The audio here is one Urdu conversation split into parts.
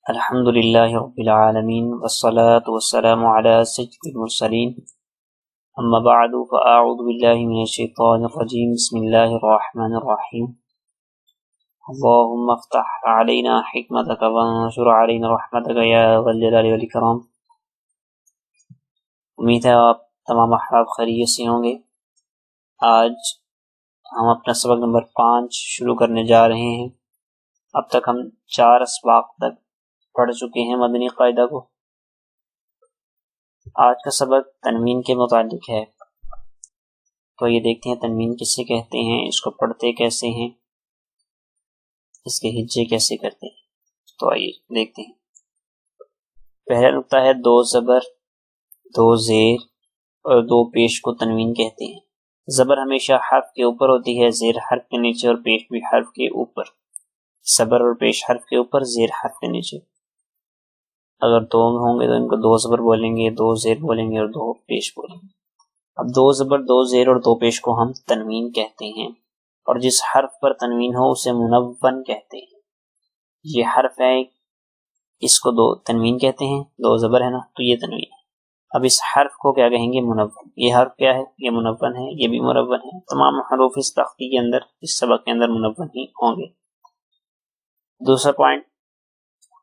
الحمد للہ رب العالمین والصلاة والسلام علی سید المرسلین اما بعد فاعوذ باللہ من الشیطان الرجیم بسم اللہ الرحمن الرحیم اللہم افتح علینا حکمتک وانشر علینا رحمتک یا ذا الجلال والاکرام۔ امید ہے آپ تمام احباب خیریت سے ہوں گے۔ آج ہم اپنا سبق نمبر 5 شروع کرنے جا رہے ہیں۔ اب تک ہم 4 اسباق تک پڑھ چکے ہیں مدنی قاعدہ کو۔ آج کا سبق تنوین کے متعلق ہے، تو یہ دیکھتے ہیں تنوین کسے کہتے ہیں، اس کو پڑھتے کیسے ہیں، اس کے ہجے کیسے کرتے ہیں۔ تو آئیے دیکھتے ہیں۔ پہلا نقطہ ہے 2 زبر 2 زیر اور 2 پیش کو تنوین کہتے ہیں۔ زبر ہمیشہ حرف کے اوپر ہوتی ہے، زیر حرف کے نیچے، اور پیش بھی حرف کے اوپر۔ زبر اور پیش حرف کے اوپر، زیر حرف کے نیچے۔ اگر 2 ہوں گے تو ان کو 2 زبر بولیں گے، 2 زیر بولیں گے اور 2 پیش بولیں گے۔ اب 2 زبر 2 زیر اور 2 پیش کو ہم تنوین کہتے ہیں، اور جس حرف پر تنوین ہو اسے منون کہتے ہیں۔ یہ حرف ہے، اس کو 2 تنوین کہتے ہیں، 2 زبر ہے نا، تو یہ تنوین ہے۔ اب اس حرف کو کیا کہیں گے؟ منون۔ یہ حرف کیا ہے؟ یہ منون ہے، یہ بھی منون ہے۔ تمام حروف اس تختی کے اندر، اس سبق کے اندر منون ہی ہوں گے۔ دوسرا پوائنٹ،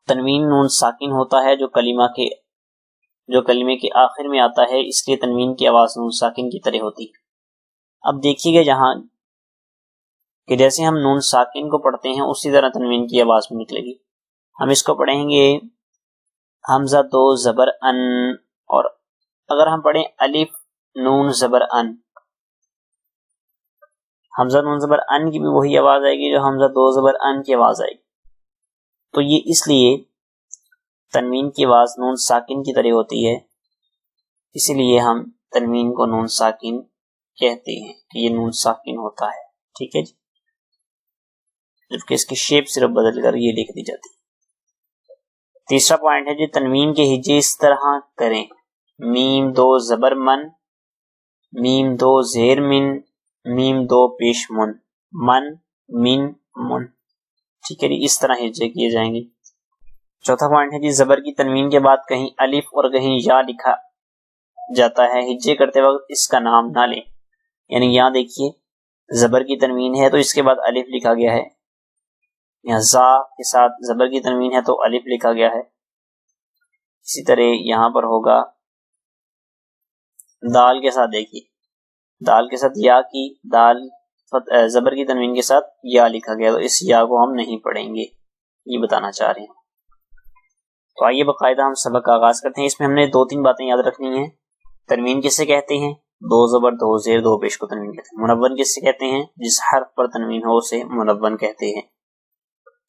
تنوین نون ساکن ہوتا ہے جو کلمے کے آخر میں آتا ہے، اس لیے تنوین کی آواز نون ساکن کی طرح ہوتی ہے۔ اب دیکھیے گا جہاں کہ جیسے ہم نون ساکن کو پڑھتے ہیں اسی طرح تنوین کی آواز میں نکلے گی۔ ہم اس کو پڑھیں گے حمزہ 2 زبر ان، اور اگر ہم پڑھیں الف نون زبر ان، حمزہ نون زبر ان کی بھی وہی آواز آئے گی جو حمزہ 2 زبر ان کی آواز آئے گی۔ تو یہ اس لیے تنوین کی آواز نون ساکن کی طرح ہوتی ہے، اسی لیے ہم تنوین کو نون ساکن کہتے ہیں کہ یہ نون ساکن ہوتا ہے۔ ٹھیک ہے جی، جبکہ اس کی شیپ صرف بدل کر یہ لکھ دی جاتی ہے۔ تیسرا پوائنٹ ہے جی، تنوین کے ہجے اس طرح کریں: میم 2 زبر من، میم 2 زیر من، میم 2 پیش من، من من من۔ ٹھیک ہے جی، اس طرح ہجے کیے جائیں گے۔ چوتھا پوائنٹ ہے جی، زبر کی تنوین کے بعد کہیں الف اور کہیں یا لکھا جاتا ہے، ہجے کرتے وقت اس کا نام نہ لیں۔ یعنی یہاں دیکھیے زبر کی تنوین ہے تو اس کے بعد الف لکھا گیا ہے، یہاں زا کے ساتھ زبر کی تنوین ہے تو الف لکھا گیا ہے۔ اسی طرح یہاں پر ہوگا دال کے ساتھ، دیکھیے دال کے ساتھ یا کی، دال زبر کی تنوین کے ساتھ یا لکھا گیا، تو اس یا کو ہم نہیں پڑھیں گے، یہ بتانا چاہ رہے ہیں۔ تو آئیے باقاعدہ ہم سبق کا آغاز کرتے ہیں۔ اس میں ہم نے 2-3 باتیں یاد رکھنی ہیں۔ تنوین کسے کہتے ہیں؟ 2 زبر 2 زیر 2 پیش کو تنوین کہتے ہیں۔ منون کسے کہتے ہیں؟ جس حرف پر تنوین ہو اسے منون کہتے ہیں۔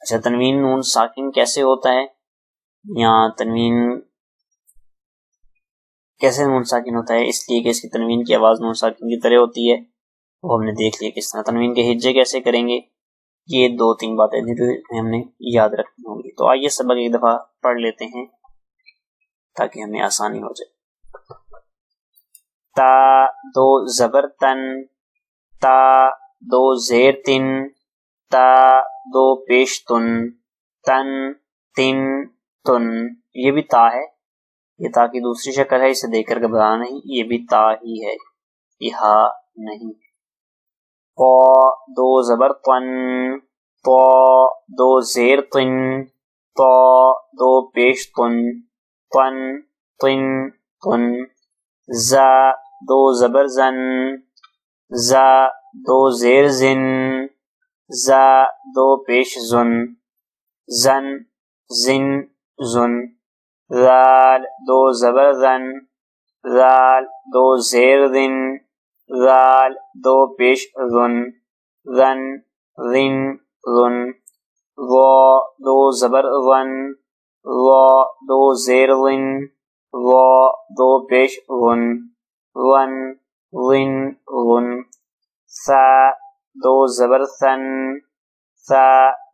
اچھا، تنوین نون ساکن کیسے ہوتا ہے؟ یہاں تنوین کیسے نون ساکن ہوتا ہے؟ اس لیے کہ اس کی تنوین کی آواز نون ساکن کی طرح ہوتی ہے، وہ ہم نے دیکھ لیا کس طرح۔ تنوین کے ہجے کیسے کریں گے؟ یہ 2-3 باتیں ہم نے یاد رکھنی ہوں گی۔ تو آئیے سبق ایک دفعہ پڑھ لیتے ہیں تاکہ ہمیں آسانی ہو جائے۔ تا 2 زبر تن، تا 2 زیر تن، تا 2 پیش تن، تن تن تن۔ یہ بھی تا ہے، یہ تا کی دوسری شکل ہے، اسے دیکھ کر کے بتانا نہیں، یہ بھی تا ہی ہے، یہ ہا نہیں۔ قا 2 زبر طن، طا 2 زیر طن، طا 2 پیش طن، طن طن طن۔ زا 2 زبر زن، زا 2 زیر زن، زا 2 پیش زن، زن زن زن۔ ذال 2 زبر زن، ذال 2 زیر زن، ذال 2 پیش ذن، ذن ذن ذن۔ ضا 2 زبر ظن، ضا 2 زیر ظن، ضا 2 پیش ظن، ظن ظن ظن۔ ثا 2 زبر ثن، ثا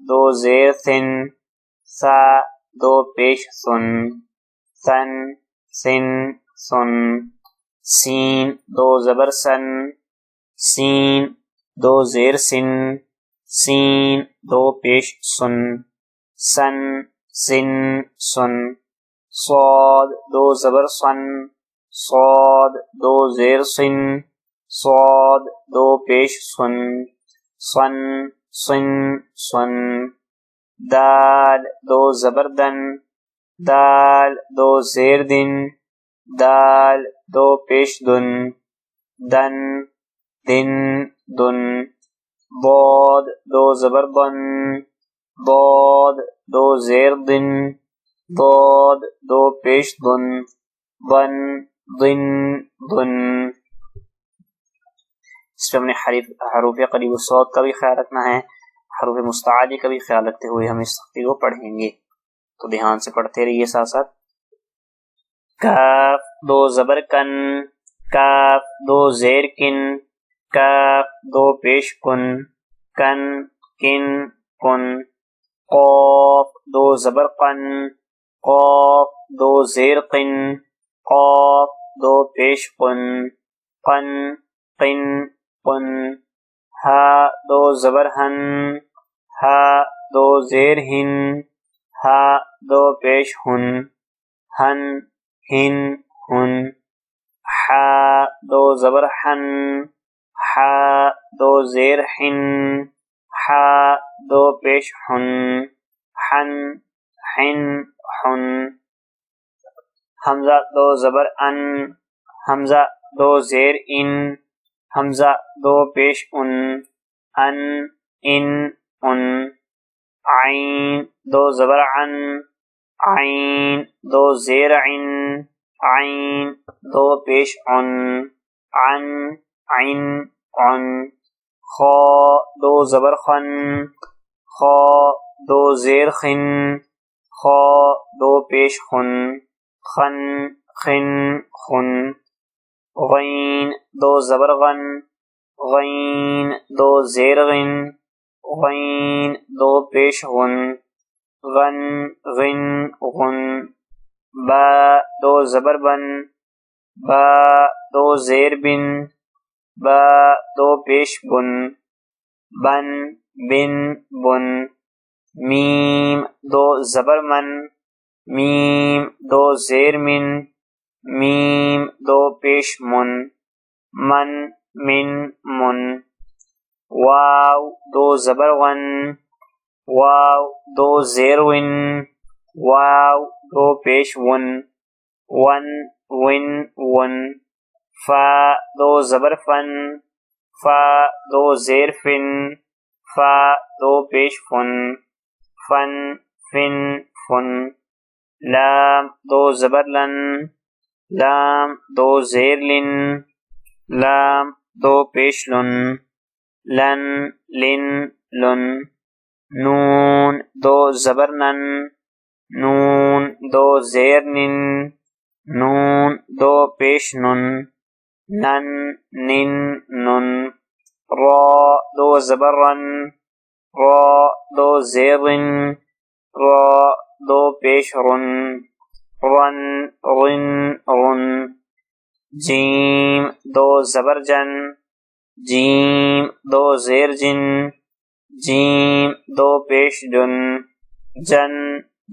2 زیر ثن، ثا 2 پیش ثن، ثن سن سن۔ سین 2 زبر سن، سین 2 زیر سن، سین 2 پیش سن، سن سن سن صاد دو زبر صن صاد دو زیر سن صاد دو پیش سن صن سن سن دال دو زبر دن دال دو زیر دن دال دو پیش دن دن دن دن ضاد دو زبر دن ضاد دو زیر دن ضاد دو پیش دن ضن ضن ضن. اس پہ ہم نے حروف قریب الصوت کا بھی خیال رکھنا ہے، حروف مستعلی کا بھی خیال رکھتے ہوئے ہم اس تختی کو پڑھیں گے، تو دھیان سے پڑھتے رہیے ساتھ ساتھ. کاف دو زبر کن کاف دو زیر کن کاف دو پیش کن کن کن کن. قاف دو زبر قن قاف دو زیر قن قاف دو پیش قن قن قن قن. ہا دو زبر ہن ہا دو زیر ہن ہا دو پیش ہن ہن ہن ہن. حا دو زبر حن حا دو زیر حن حا دو پیش حن حن حن حن. حمزہ دو زبر ان حمزہ دو زیر ان حمزہ دو پیش ان ان ان. عین دو زبر عن عین دو زیر عن عین دو پیش عن عن عن عن. خا دو زبر خن خا دو زیر خن خا دو پیش خن خن خن خن. غین دو زبر غن غین دو زیر غن غین دو پیش غن غن غن غن. با دو زبر بن با دو زیر بن با دو پیش بن بن بن بن. میم دو زبر من میم دو زیر من میم دو پیش من من من من. واو دو زبر ون واو دو زیر ون واو دو پیش ون ون ون ون. فا دو زبر فن فا دو زیر فن فا دو پیش فن فن فن فن. لام دو زبر لن لام دو زیر لن لام دو پیش لن لن لن لن. نون دو زبر نن نون دو زیر نن نون دو پیش نن نن نن نن. را دو زبر رن را دو زیر رن را دو پیش رن رن رن رن. جیم دو زبر جن جیم دو زیر جن جیم دو پیش جن جن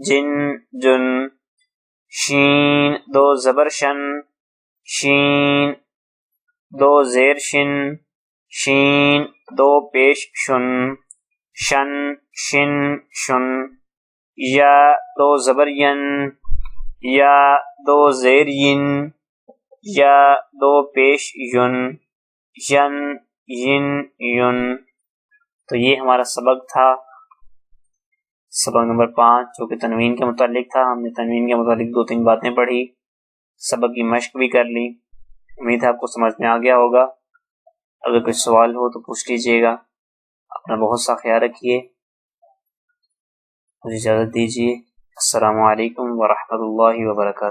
جن جن. شین دو زبر شن شین دو زیر شن شین دو پیش شن شن شن شن. یا دو زبر ین یا دو زیر ین یا دو پیش ین ین ین ین. تو یہ ہمارا سبق تھا، سبق نمبر 5 جو کہ تنوین کے متعلق تھا. ہم نے تنوین کے متعلق 2-3 باتیں پڑھی، سبق کی مشق بھی کر لی. امید ہے آپ کو سمجھ میں آ گیا ہوگا. اگر کوئی سوال ہو تو پوچھ لیجیے گا. اپنا بہت سا خیال رکھیے. مجھے اجازت دیجیے. السلام علیکم ورحمۃ اللہ وبرکاتہ.